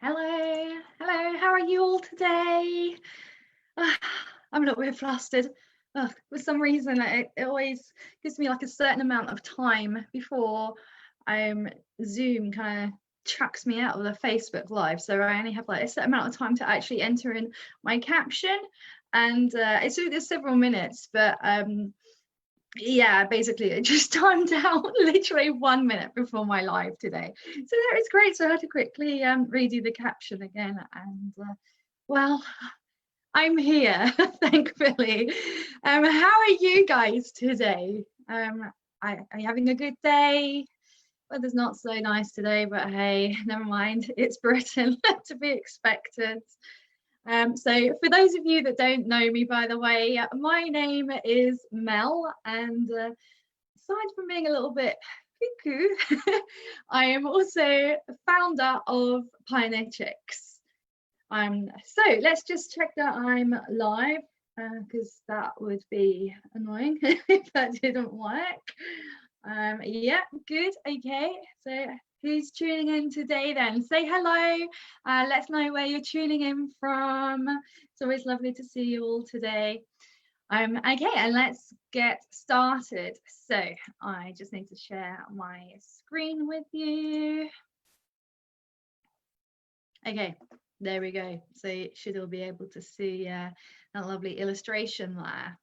Hello, how are you all today? I'm a little bit flustered. For some reason, it always gives me like a certain amount of time before Zoom kind of chucks me out of the Facebook Live. So I only have like a certain amount of time to actually enter in my caption. And it's several minutes, but yeah, basically it just timed out literally 1 minute before my live today. So that was great. So I had to quickly redo the caption again. And well, I'm here, thankfully. How are you guys today? Are you having a good day? Weather's not so nice today, but hey, never mind. It's Britain, to be expected. So for those of you that don't know me, by the way, my name is Mel, and aside from being a little bit cuckoo, I am also founder of Pioneer Chicks. So let's just check that I'm live, because that would be annoying if that didn't work. Yeah, good. Okay, so who's tuning in today then? Say hello. Let's know where you're tuning in from. It's always lovely to see you all today. Okay, and let's get started. So I just need to share my screen with you. Okay, there we go. So you should all be able to see that lovely illustration there.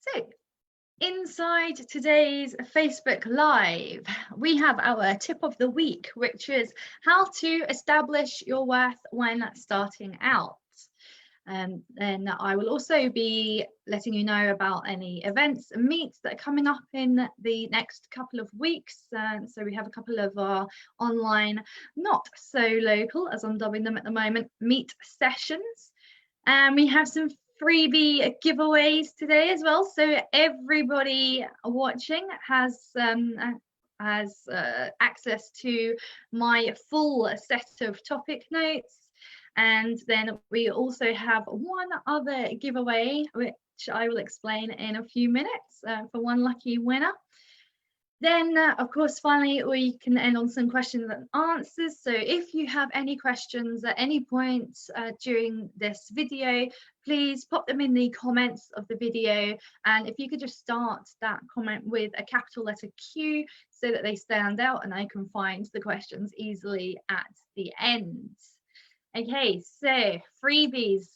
So inside today's Facebook Live, we have our tip of the week, which is how to establish your worth when starting out. And then I will also be letting you know about any events and meets that are coming up in the next couple of weeks. So we have a couple of our online, not so local, as I'm dubbing them at the moment, meet sessions. And we have some freebie giveaways today as well. So everybody watching has access to my full set of topic notes. And then we also have one other giveaway, which I will explain in a few minutes for one lucky winner. Then, of course, finally, we can end on some questions and answers. So if you have any questions at any point during this video, please pop them in the comments of the video. And if you could just start that comment with a capital letter Q so that they stand out and I can find the questions easily at the end. Okay, so freebies.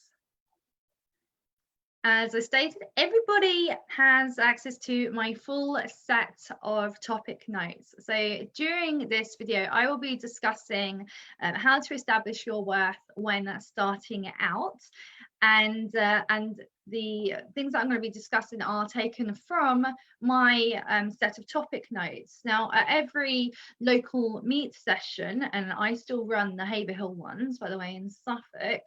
As I stated, everybody has access to my full set of topic notes. So during this video, I will be discussing how to establish your worth when starting out. And the things that I'm going to be discussing are taken from my set of topic notes. Now, at every local meet session, and I still run the Haverhill ones, by the way, in Suffolk,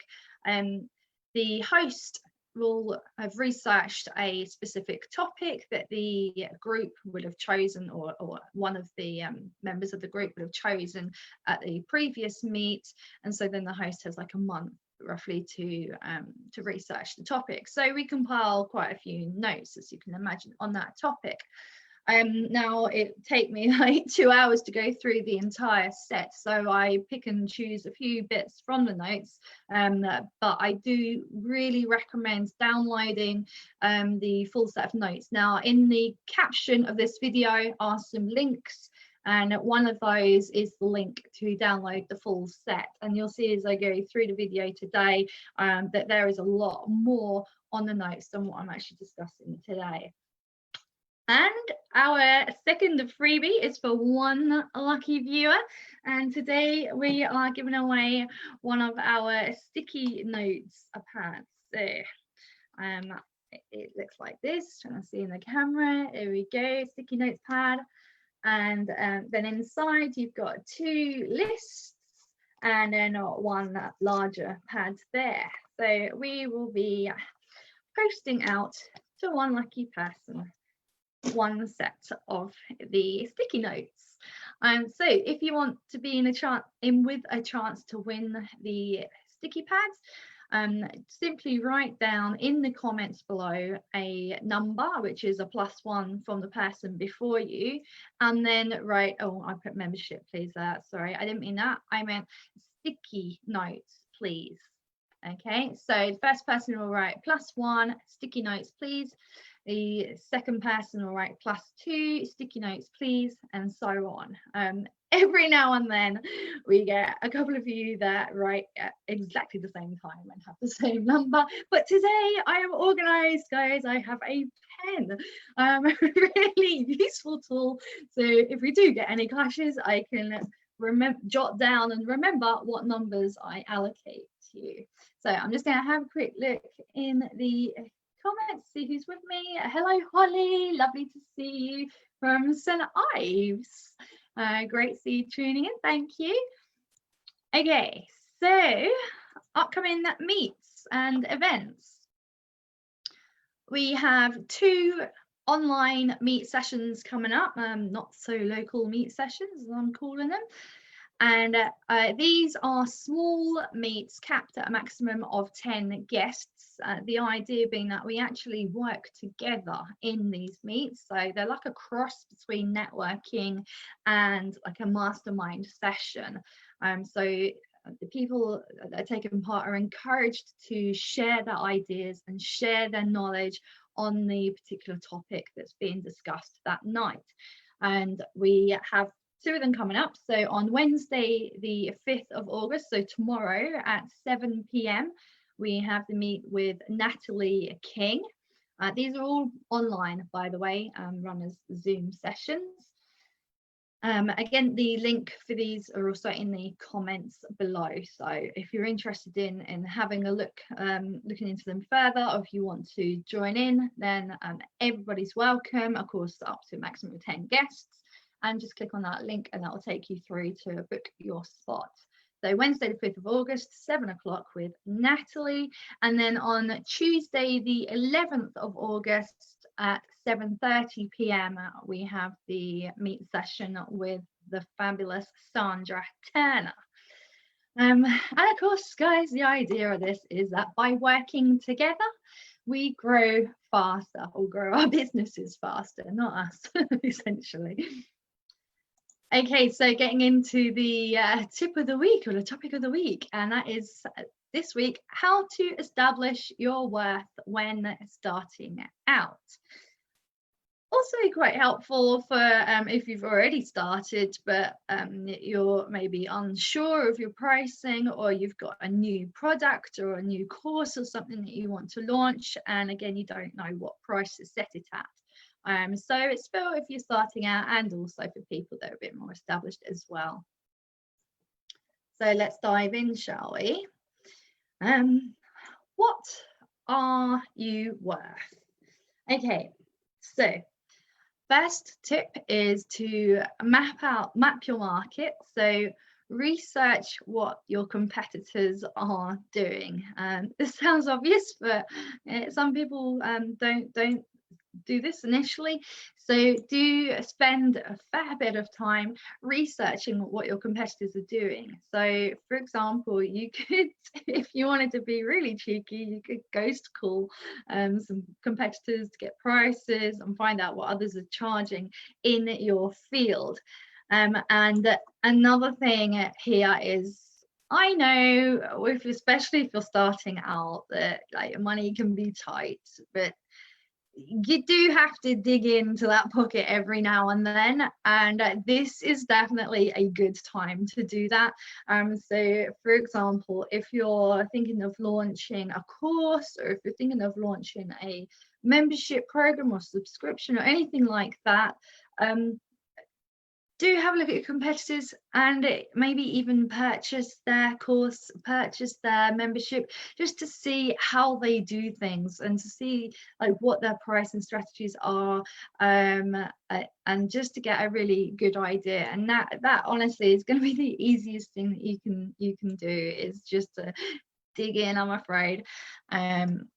the host will have researched a specific topic that the group would have chosen, or one of the members of the group would have chosen at the previous meet, and so then the host has like a month roughly to research the topic. So we compile quite a few notes, as you can imagine, on that topic. Now it take me like 2 hours to go through the entire set, so I pick and choose a few bits from the notes, but I do really recommend downloading the full set of notes. Now in the caption of this video are some links, and one of those is the link to download the full set, and you'll see as I go through the video today that there is a lot more on the notes than what I'm actually discussing today. And our second freebie is for one lucky viewer, and today we are giving away one of our sticky notes pads. So it looks like this, trying to see in the camera. There we go, sticky notes pad. And then inside you've got 2 lists and then one larger pad there. So we will be posting out to one lucky person one set of the sticky notes. So if you want to be in with a chance to win the sticky pads, simply write down in the comments below a number, which is a +1 from the person before you, and then write, oh, I put membership, please. Sorry, I didn't mean that. I meant sticky notes, please. Okay, so the first person will write +1, sticky notes, please. The second person will write +2, sticky notes, please, and so on. Every now and then we get a couple of you that write at exactly the same time and have the same number, but today I am organized, guys. I have a pen, a really useful tool, so if we do get any clashes, I can jot down and remember what numbers I allocate to you. So I'm just going to have a quick look in the comments, see who's with me. Hello, Holly, lovely to see you from St. Ives. Great to see you tuning in, thank you. Okay, so upcoming meets and events. We have 2 online meet sessions coming up, not so local meet sessions as I'm calling them. And these are small meets capped at a maximum of 10 guests. The idea being that we actually work together in these meets. So they're like a cross between networking and like a mastermind session. So the people that are taking part are encouraged to share their ideas and share their knowledge on the particular topic that's being discussed that night. And we have 2 of them coming up. So on Wednesday, the 5th of August, so tomorrow at 7 p.m, we have the meet with Natalie King. These are all online, by the way, run as Zoom sessions. Again, the link for these are also in the comments below. So if you're interested in having a look, looking into them further, or if you want to join in, then everybody's welcome, of course, up to a maximum of 10 guests. And just click on that link and that will take you through to book your spot. So Wednesday the 5th of August, 7 o'clock with Natalie. And then on Tuesday the 11th of August at 7:30 p.m, we have the meet session with the fabulous Sandra Turner. And of course, guys, the idea of this is that by working together, we grow faster, or grow our businesses faster, not us, essentially. Okay, so getting into the tip of the week, or the topic of the week, and that is this week, how to establish your worth when starting out. Also quite helpful for if you've already started, but you're maybe unsure of your pricing, or you've got a new product or a new course or something that you want to launch, and again, you don't know what price to set it at. So it's for if you're starting out, and also for people that are a bit more established as well. So let's dive in, shall we? What are you worth? Okay, so first tip is to map your market. So research what your competitors are doing. This sounds obvious, but some people don't do this initially. So do spend a fair bit of time researching what your competitors are doing. So for example, you could, if you wanted to be really cheeky, you could ghost call some competitors to get prices and find out what others are charging in your field. And another thing here is, I know, especially if you're starting out, that like money can be tight, but you do have to dig into that pocket every now and then, and this is definitely a good time to do that. So for example, if you're thinking of launching a course, or if you're thinking of launching a membership program or subscription or anything like that, do have a look at your competitors, and maybe even purchase their course, purchase their membership, just to see how they do things and to see like what their pricing strategies are, and just to get a really good idea. And that honestly is going to be the easiest thing that you can do, is just to dig in, I'm afraid, and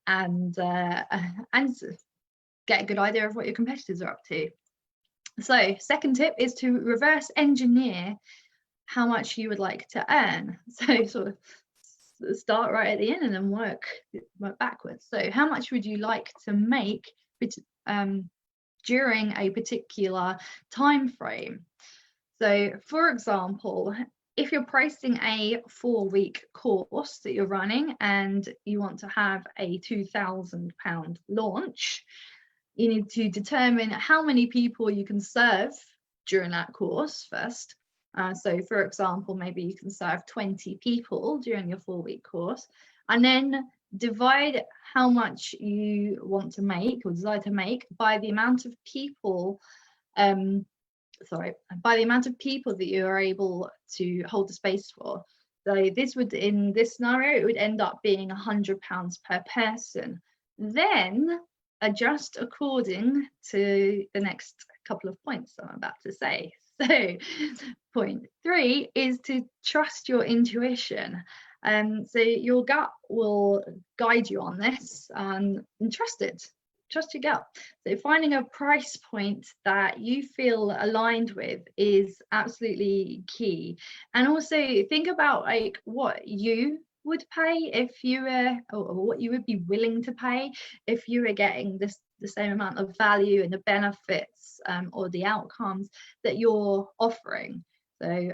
get a good idea of what your competitors are up to. So second tip is to reverse engineer how much you would like to earn. So sort of start right at the end and then work backwards. So how much would you like to make during a particular time frame? So for example, if you're pricing a 4-week course that you're running and you want to have a £2,000 launch, you need to determine how many people you can serve during that course first. So for example, maybe you can serve 20 people during your 4-week course, and then divide how much you want to make or desire to make by the amount of people by the amount of people that you are able to hold the space for. So this would, in this scenario, it would end up being £100 per person. Then adjust according to the next couple of points I'm about to say. So point 3 is to trust your intuition. So your gut will guide you on this, and trust it. Trust your gut. So finding a price point that you feel aligned with is absolutely key. And also think about like what you would pay if you were, or what you would be willing to pay if you were getting the same amount of value and the benefits or the outcomes that you're offering. So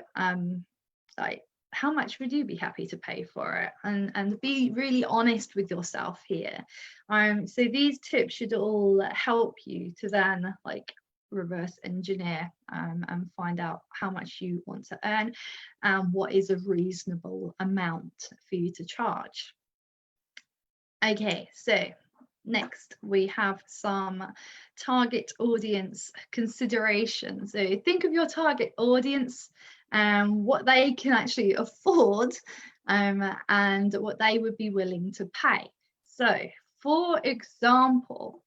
like, how much would you be happy to pay for it? And be really honest with yourself here. So these tips should all help you to then like reverse engineer and find out how much you want to earn and what is a reasonable amount for you to charge. Okay, so next we have some target audience considerations. So think of your target audience and what they can actually afford and what they would be willing to pay. So for example,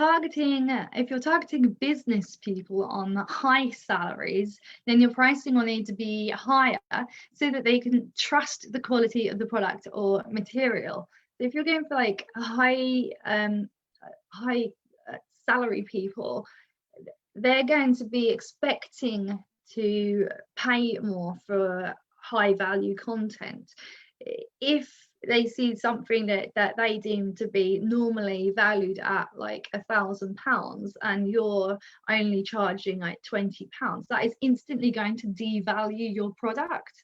if you're targeting business people on high salaries, then your pricing will need to be higher so that they can trust the quality of the product or material. So if you're going for like high salary people, they're going to be expecting to pay more for high value content. If they see something that they deem to be normally valued at like £1,000 and you're only charging like £20, that is instantly going to devalue your product.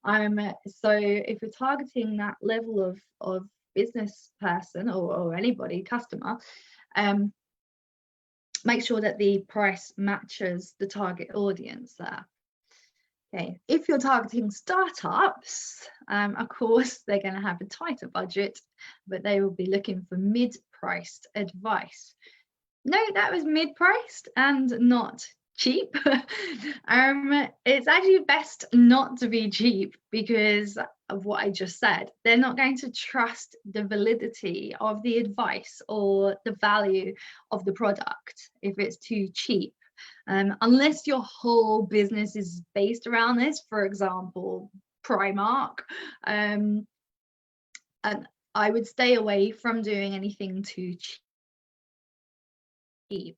So if you're targeting that level of business person or anybody, customer, make sure that the price matches the target audience there. Okay, if you're targeting startups, of course, they're going to have a tighter budget, but they will be looking for mid-priced advice. No, that was mid-priced and not cheap. It's actually best not to be cheap because of what I just said. They're not going to trust the validity of the advice or the value of the product if it's too cheap. Unless your whole business is based around this, for example, Primark, and I would stay away from doing anything too cheap.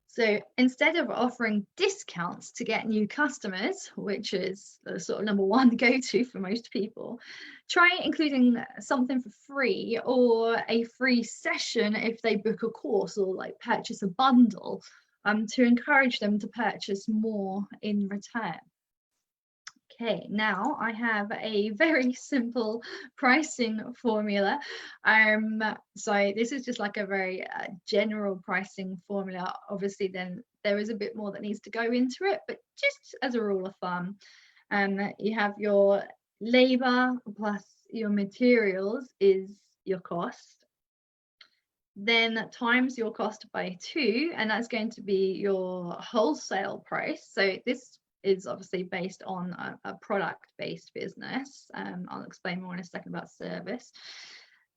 So instead of offering discounts to get new customers, which is the sort of #1 go-to for most people, try including something for free or a free session if they book a course or like purchase a bundle to encourage them to purchase more in return. Okay, now I have a very simple pricing formula. So this is just like a very general pricing formula. Obviously, then there is a bit more that needs to go into it, but just as a rule of thumb, you have your labor plus your materials is your cost. Then times your cost by 2, and that's going to be your wholesale price. So this is obviously based on a product-based business. I'll explain more in a second about service.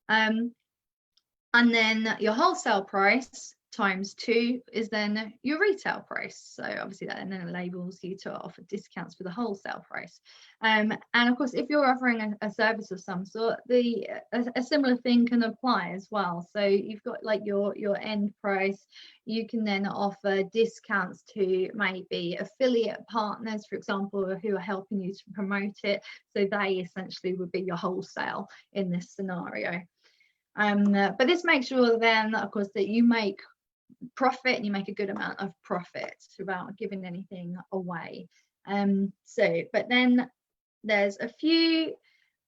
And then your wholesale price times 2 is then your retail price. So obviously that then enables you to offer discounts for the wholesale price. And of course, if you're offering a service of some sort, a similar thing can apply as well. So you've got like your end price. You can then offer discounts to maybe affiliate partners, for example, who are helping you to promote it. So they essentially would be your wholesale in this scenario. But this makes sure then, of course, that you make profit and you make a good amount of profit without giving anything away. But then there's a few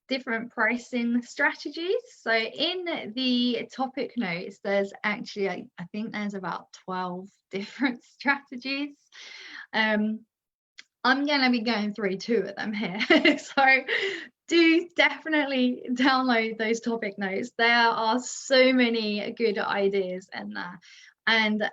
different pricing strategies. So in the topic notes, there's actually, I think there's about 12 different strategies. I'm going to be going through 2 of them here. So do definitely download those topic notes. There are so many good ideas in there. And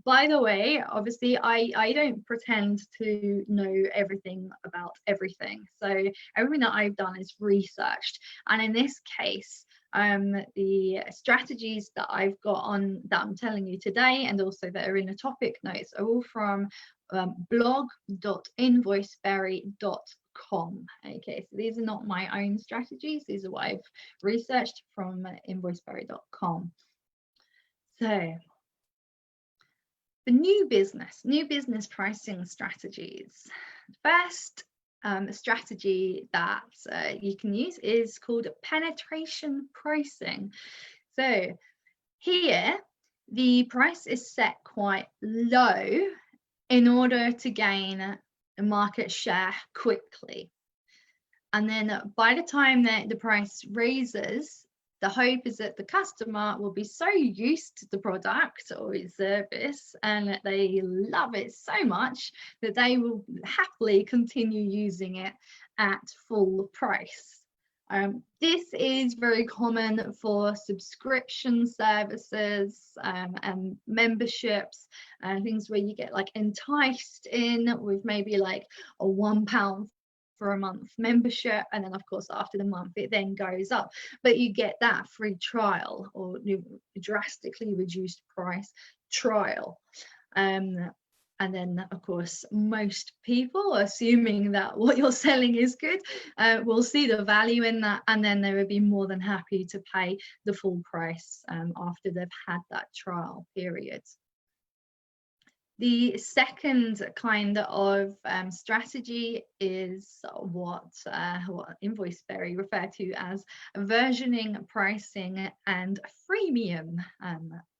by the way, obviously, I don't pretend to know everything about everything. So everything that I've done is researched. And in this case, the strategies that I've got on that I'm telling you today, and also that are in the topic notes, are all from blog.invoiceberry.com. Okay, so these are not my own strategies. These are what I've researched from invoiceberry.com. So the new business pricing strategies. First strategy that you can use is called penetration pricing. So here, the price is set quite low in order to gain a market share quickly. And then by the time that the price raises, the hope is that the customer will be so used to the product or its service and that they love it so much that they will happily continue using it at full price. This is very common for subscription services and memberships and things where you get like enticed in with maybe like a £1 for a month membership, and then of course after the month it then goes up, but you get that free trial or drastically reduced price trial. And then of course most people, assuming that what you're selling is good, will see the value in that, and then they would be more than happy to pay the full price after they've had that trial period. The second kind of strategy is what Invoiceberry refer to as versioning pricing and freemium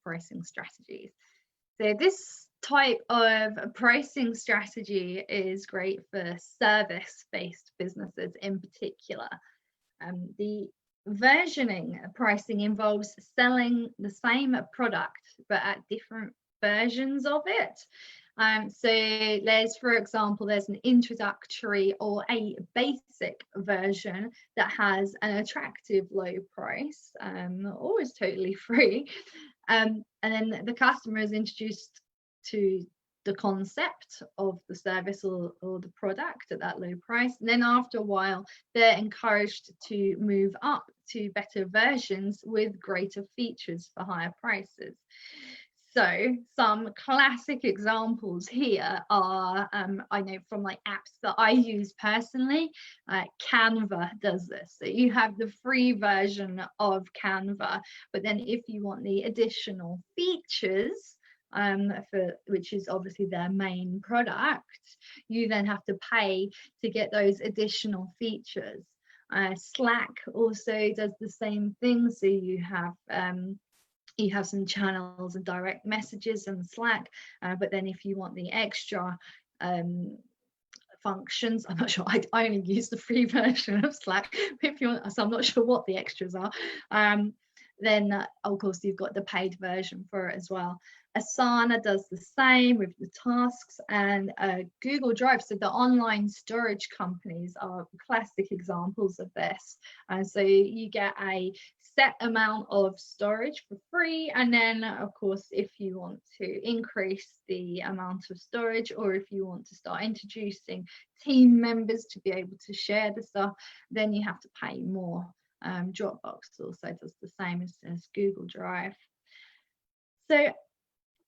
pricing strategies. So this type of pricing strategy is great for service-based businesses in particular. The versioning pricing involves selling the same product but at different versions of it. So there's, for example, there's an introductory or a basic version that has an attractive low price, always totally free, and then the customer is introduced to the concept of the service or the product at that low price, and then after a while they're encouraged to move up to better versions with greater features for higher prices. So some classic examples here are, I know from like apps that I use personally, Canva does this. So you have the free version of Canva, but then if you want the additional features, which is obviously their main product, you then have to pay to get those additional features. Slack also does the same thing. So you have some channels and direct messages and Slack, but then if you want the extra functions, I'm not sure, I only use the free version of Slack, if you want, so I'm not sure what the extras are, then of course you've got the paid version for it as well. Asana does the same with the tasks, and Google Drive, so the online storage companies are classic examples of this. So you get a set amount of storage for free, and then of course if you want to increase the amount of storage, or if you want to start introducing team members to be able to share the stuff, then you have to pay more. Dropbox also does the same as Google Drive. So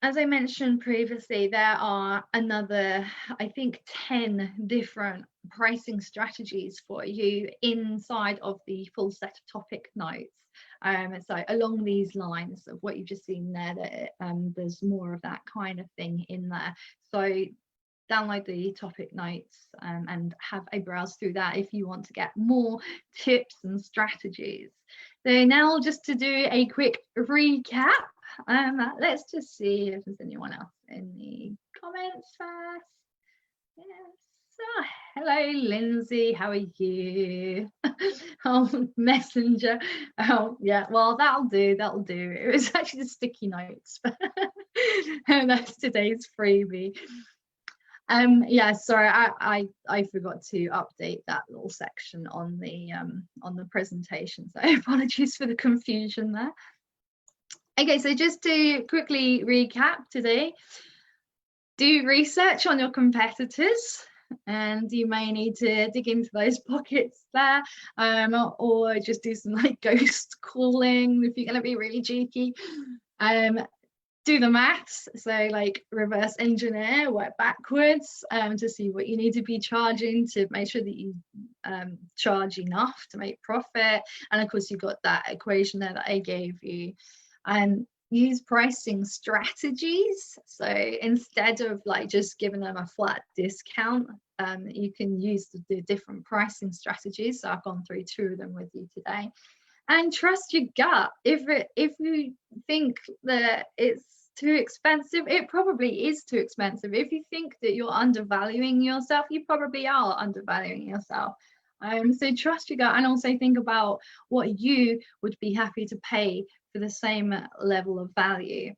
as I mentioned previously, there are another, I think, 10 different pricing strategies for you inside of the full set of topic notes. So along these lines of what you've just seen there, that there's more of that kind of thing in there. So download the topic notes and have a browse through that if you want to get more tips and strategies. So now, just to do a quick recap, let's just see if there's anyone else in the comments first. Yes. Oh, hello, Lindsay. How are you? Oh, Messenger. Oh, yeah. Well, that'll do. That'll do. It was actually the sticky notes, and that's today's freebie. Yeah, sorry, I forgot to update that little section on the presentation, so apologies for the confusion there. Okay, so just to quickly recap today, do research on your competitors, and you may need to dig into those pockets there, or just do some like ghost calling if you're going to be really cheeky. Do the maths, so like reverse engineer, work backwards to see what you need to be charging to make sure that you charge enough to make profit. And of course, you've got that equation there that I gave you. And use pricing strategies. So instead of like just giving them a flat discount, you can use the different pricing strategies. So I've gone through 2 of them with you today. And trust your gut. If you think that it's too expensive, it probably is too expensive. If you think that you're undervaluing yourself, you probably are undervaluing yourself. So trust your gut, and also think about what you would be happy to pay for the same level of value.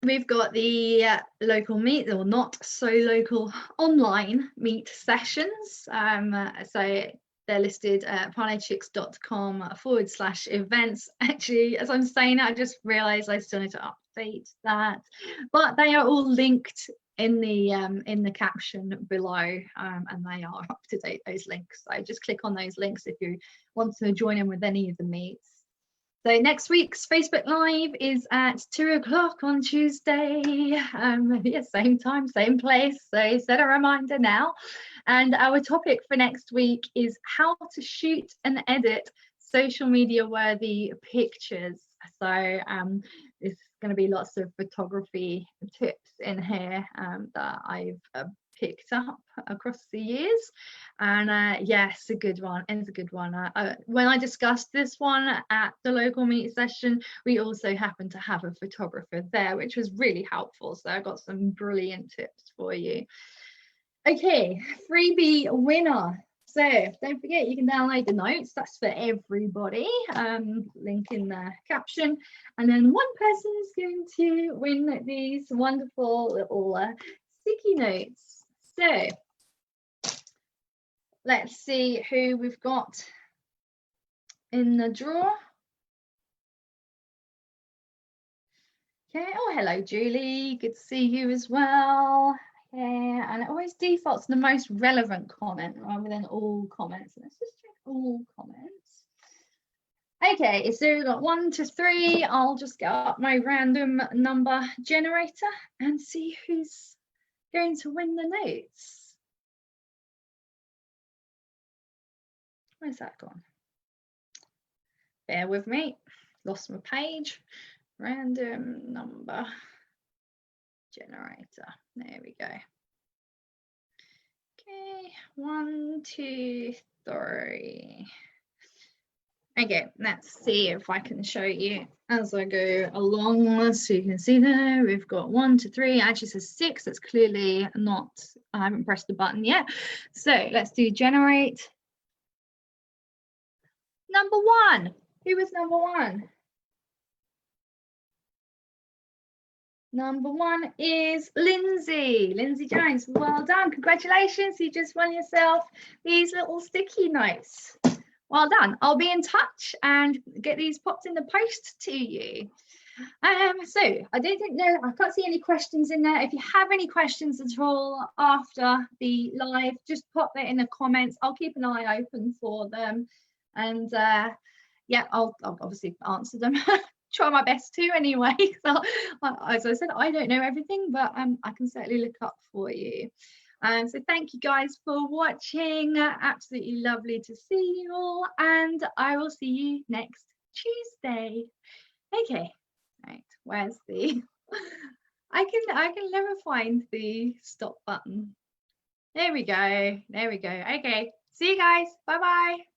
We've got the local meet, or not so local online meet sessions. So they're listed at parlaychicks.com/events. Actually, as I'm saying it, I just realized I still need to update that, but they are all linked in the caption below, and they are up to date, those links. So just click on those links if you want to join in with any of the meets. So next week's Facebook Live is at 2 o'clock on Tuesday. Yeah, same time, same place. So set a reminder now. And our topic for next week is how to shoot and edit social media worthy pictures. So there's going to be lots of photography tips in here that I've picked up across the years, and yes, a good one. It's a good one. When I discussed this one at the local meet session, we also happened to have a photographer there, which was really helpful. So I got some brilliant tips for you. Okay, freebie winner. So don't forget, you can download the notes. That's for everybody. Link in the caption. And then one person is going to win these wonderful little sticky notes. So let's see who we've got in the draw. Okay. Oh, hello, Julie. Good to see you as well. Yeah, and it always defaults to the most relevant comment rather than all comments. Let's just check all comments. Okay, so we've got 1 to 3. I'll just get up my random number generator and see who's going to win the notes. Where's that gone? Bear with me. Lost my page. Random number generator. There we go. Okay, 1, 2, 3. Okay, let's see if I can show you as I go along. So you can see there we've got 1 to 3. Actually says 6. That's clearly not, I haven't pressed the button yet. So let's do generate. Number 1. Who was number 1? Number 1 is Lindsay Jones. Well done. Congratulations. You just won yourself these little sticky notes. Well done. I'll be in touch and get these popped in the post to you. So I can't see any questions in there. If you have any questions at all after the live, just pop that in the comments. I'll keep an eye open for them, and yeah, I'll obviously answer them try my best to anyway. So, as I said, I don't know everything, but I can certainly look up for you. So thank you guys for watching. Absolutely lovely to see you all, and I will see you next Tuesday. Okay, right, where's the I can never find the stop button. There we go. Okay, see you guys. Bye bye.